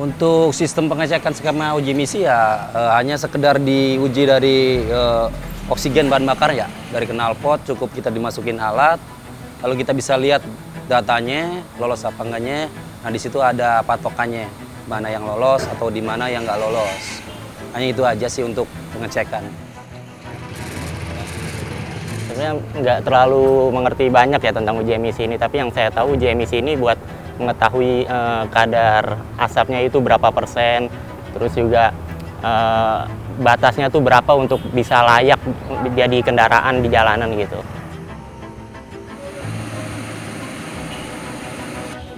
Untuk sistem pengecekan skema uji emisi ya hanya sekedar diuji dari oksigen bahan bakar ya. Dari knalpot cukup kita dimasukin alat, lalu kita bisa lihat datanya, lolos apa enggaknya. Nah di situ ada patokannya, mana yang lolos atau di mana yang nggak lolos. Hanya itu aja sih untuk pengecekan. Sebenarnya nggak terlalu mengerti banyak ya tentang uji emisi ini, tapi yang saya tahu uji emisi ini buat mengetahui kadar asapnya itu berapa persen, terus juga batasnya tuh berapa untuk bisa layak jadi kendaraan di jalanan gitu.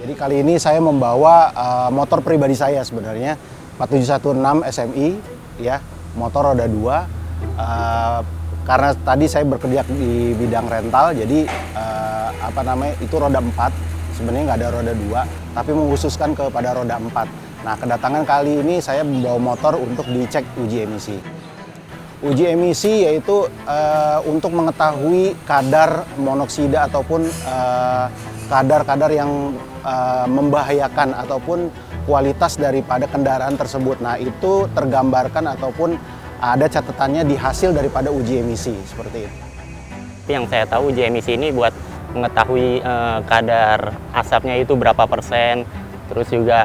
Jadi kali ini saya membawa motor pribadi saya sebenarnya 4716 SMI ya, motor roda 2. Karena tadi saya bekerja di bidang rental, jadi itu roda 4. Sebenarnya nggak ada roda 2, tapi mengkhususkan kepada roda 4. Nah, kedatangan kali ini saya membawa motor untuk dicek uji emisi. Uji emisi yaitu untuk mengetahui kadar monoksida ataupun kadar-kadar yang membahayakan ataupun kualitas daripada kendaraan tersebut. Nah, itu tergambarkan ataupun ada catatannya di hasil daripada uji emisi, seperti itu. Yang saya tahu uji emisi ini buat mengetahui kadar asapnya itu berapa persen, terus juga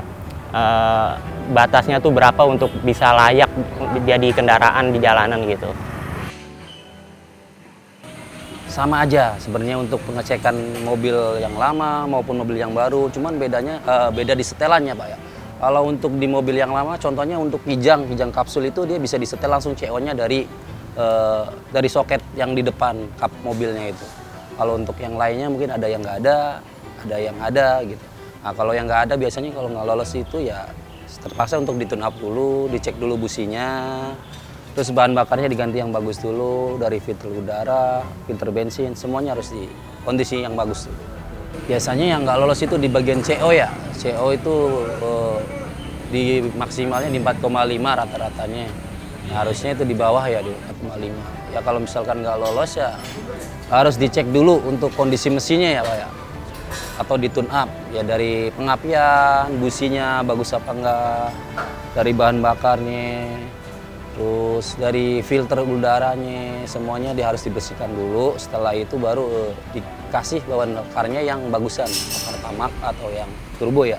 batasnya tuh berapa untuk bisa layak jadi kendaraan di jalanan gitu. Sama aja sebenarnya untuk pengecekan mobil yang lama maupun mobil yang baru, cuman bedanya beda di setelannya Pak ya. Kalau untuk di mobil yang lama, contohnya untuk kijang kapsul itu dia bisa disetel langsung CO-nya dari soket yang di depan kap mobilnya itu. Kalau untuk yang lainnya mungkin ada yang nggak ada yang ada gitu. Nah kalau yang nggak ada biasanya kalau nggak lolos itu ya terpaksa untuk ditune up dulu, dicek dulu businya, terus bahan bakarnya diganti yang bagus dulu, dari filter udara, filter bensin, semuanya harus di kondisi yang bagus dulu. Biasanya yang nggak lolos itu di bagian CO ya, CO itu di maksimalnya di 4,5 rata-ratanya. Nah, harusnya itu di bawah ya di 4,5. Ya kalau misalkan nggak lolos ya harus dicek dulu untuk kondisi mesinnya ya Pak ya. Atau di tune up ya dari pengapian, businya bagus apa enggak, dari bahan bakarnya, terus dari filter udaranya, semuanya harus dibersihkan dulu. Setelah itu baru dikasih bahan bakarnya yang bagusan, pertamax atau yang turbo ya,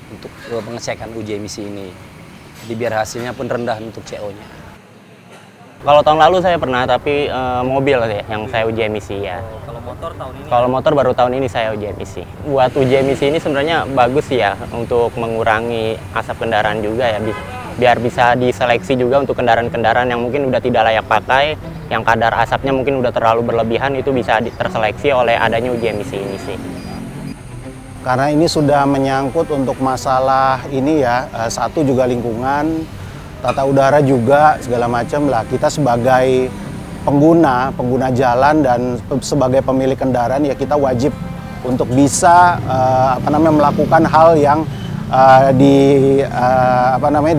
untuk pengecekan uji emisi ini. Jadi biar hasilnya pun rendah untuk CO-nya. Kalau tahun lalu saya pernah, tapi mobil ya yang saya uji emisi ya. Kalau motor tahun ini? Kalau motor baru tahun ini saya uji emisi. Buat uji emisi ini sebenarnya bagus ya untuk mengurangi asap kendaraan juga ya. Biar bisa diseleksi juga untuk kendaraan-kendaraan yang mungkin udah tidak layak pakai, yang kadar asapnya mungkin udah terlalu berlebihan, itu bisa terseleksi oleh adanya uji emisi ini sih. Karena ini sudah menyangkut untuk masalah ini ya, satu juga lingkungan, tata udara juga segala macam lah. Kita sebagai pengguna jalan dan sebagai pemilik kendaraan ya kita wajib untuk bisa melakukan hal yang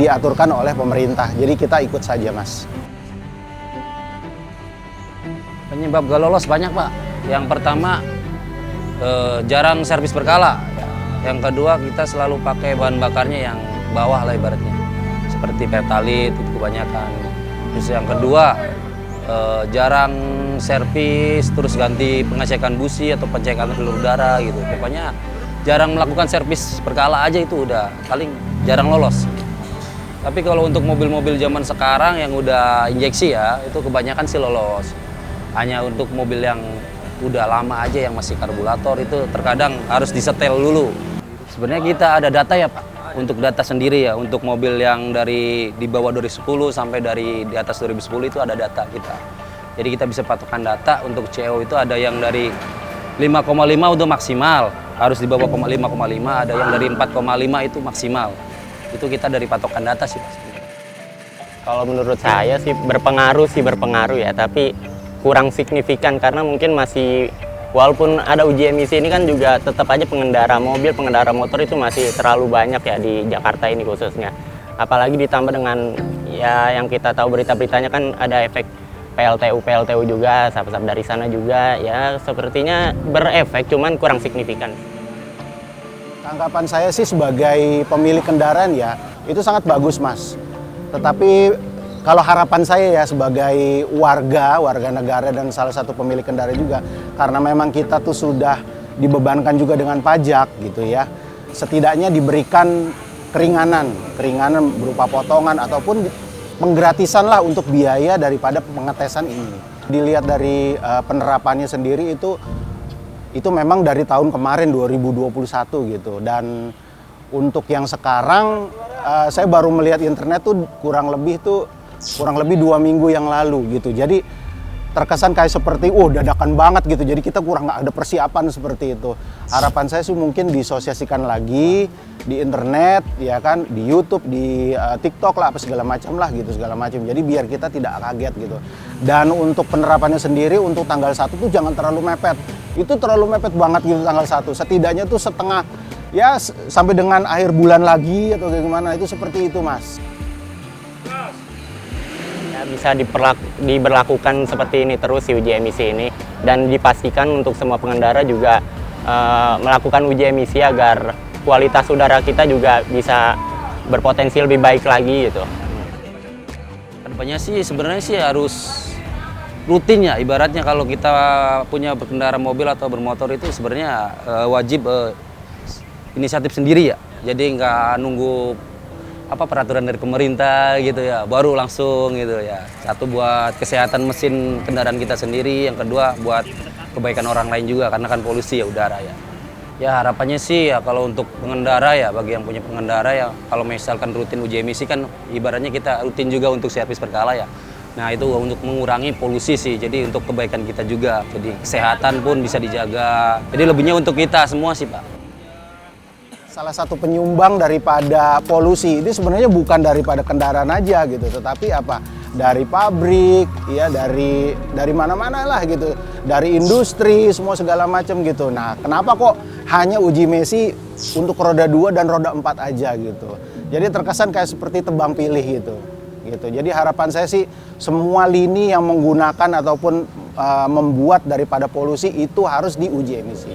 diaturkan oleh pemerintah. Jadi kita ikut saja Mas. Penyebab gak lolos banyak Pak. Yang pertama jarang servis berkala. Yang kedua kita selalu pakai bahan bakarnya yang bawah lah ibaratnya. Seperti pertalite itu kebanyakan. Terus yang kedua jarang servis, terus ganti pengecekan busi atau pengecekan filter udara gitu. Pokoknya jarang melakukan servis berkala aja itu udah paling jarang lolos. Tapi kalau untuk mobil-mobil zaman sekarang yang udah injeksi ya, itu kebanyakan sih lolos. Hanya untuk mobil yang udah lama aja yang masih karburator itu terkadang harus disetel dulu. Sebenarnya kita ada data ya Pak. Untuk data sendiri ya, untuk mobil yang dari di bawah 2010 sampai dari di atas 2010 itu ada data kita. Jadi kita bisa patokan data untuk CO itu ada yang dari 5,5 udah maksimal, harus di bawah 5,5, ada yang dari 4,5 itu maksimal. Itu kita dari patokan data sih Mas. Kalau menurut saya sih berpengaruh ya, tapi kurang signifikan karena mungkin masih walaupun ada uji emisi ini kan juga tetap aja pengendara mobil, pengendara motor itu masih terlalu banyak ya di Jakarta ini khususnya. Apalagi ditambah dengan ya yang kita tahu berita-beritanya kan ada efek PLTU juga, asap-asap dari sana juga ya sepertinya berefek cuman kurang signifikan. Tanggapan saya sih sebagai pemilik kendaraan ya, itu sangat bagus Mas. Tetapi kalau harapan saya ya sebagai warga negara dan salah satu pemilik kendaraan juga, karena memang kita tuh sudah dibebankan juga dengan pajak gitu ya. Setidaknya diberikan keringanan berupa potongan ataupun penggratisan lah untuk biaya daripada pengetesan ini. Dilihat dari penerapannya sendiri itu memang dari tahun kemarin 2021 gitu, dan untuk yang sekarang saya baru melihat internet tuh kurang lebih 2 minggu yang lalu gitu. Jadi terkesan kayak seperti dadakan banget gitu, jadi kita kurang nggak ada persiapan seperti itu. Harapan saya sih mungkin disosiasikan lagi di internet ya kan, di YouTube, di TikTok lah, apa segala macam lah gitu, segala macam. Jadi biar kita tidak kaget gitu. Dan untuk penerapannya sendiri untuk tanggal 1 tuh jangan terlalu mepet. Itu terlalu mepet banget gitu tanggal 1. Setidaknya tuh setengah ya sampai dengan akhir bulan lagi atau gimana, itu seperti itu Mas. Ya, bisa diberlakukan seperti ini terus si uji emisi ini, dan dipastikan untuk semua pengendara juga melakukan uji emisi agar kualitas udara kita juga bisa berpotensi lebih baik lagi gitu. Kedepannya sih sebenarnya sih harus rutin ya, ibaratnya kalau kita punya berkendara mobil atau bermotor itu sebenarnya wajib inisiatif sendiri ya. Jadi nggak nunggu peraturan dari pemerintah gitu ya, baru langsung gitu ya. Satu buat kesehatan mesin kendaraan kita sendiri, yang kedua buat kebaikan orang lain juga karena kan polusi ya udara ya. Ya harapannya sih ya kalau untuk pengendara ya, bagi yang punya pengendara ya, kalau misalkan rutin uji emisi kan ibaratnya kita rutin juga untuk servis berkala ya. Nah itu untuk mengurangi polusi sih, jadi untuk kebaikan kita juga, jadi kesehatan pun bisa dijaga. Jadi lebihnya untuk kita semua sih Pak. Salah satu penyumbang daripada polusi ini sebenarnya bukan daripada kendaraan aja gitu, tetapi dari pabrik ya, dari mana-mana lah gitu, dari industri semua segala macam gitu. Nah kenapa kok hanya uji emisi untuk roda 2 dan roda 4 aja gitu? Jadi terkesan kayak seperti tebang pilih gitu. Jadi harapan saya sih semua lini yang menggunakan ataupun membuat daripada polusi itu harus diuji emisi.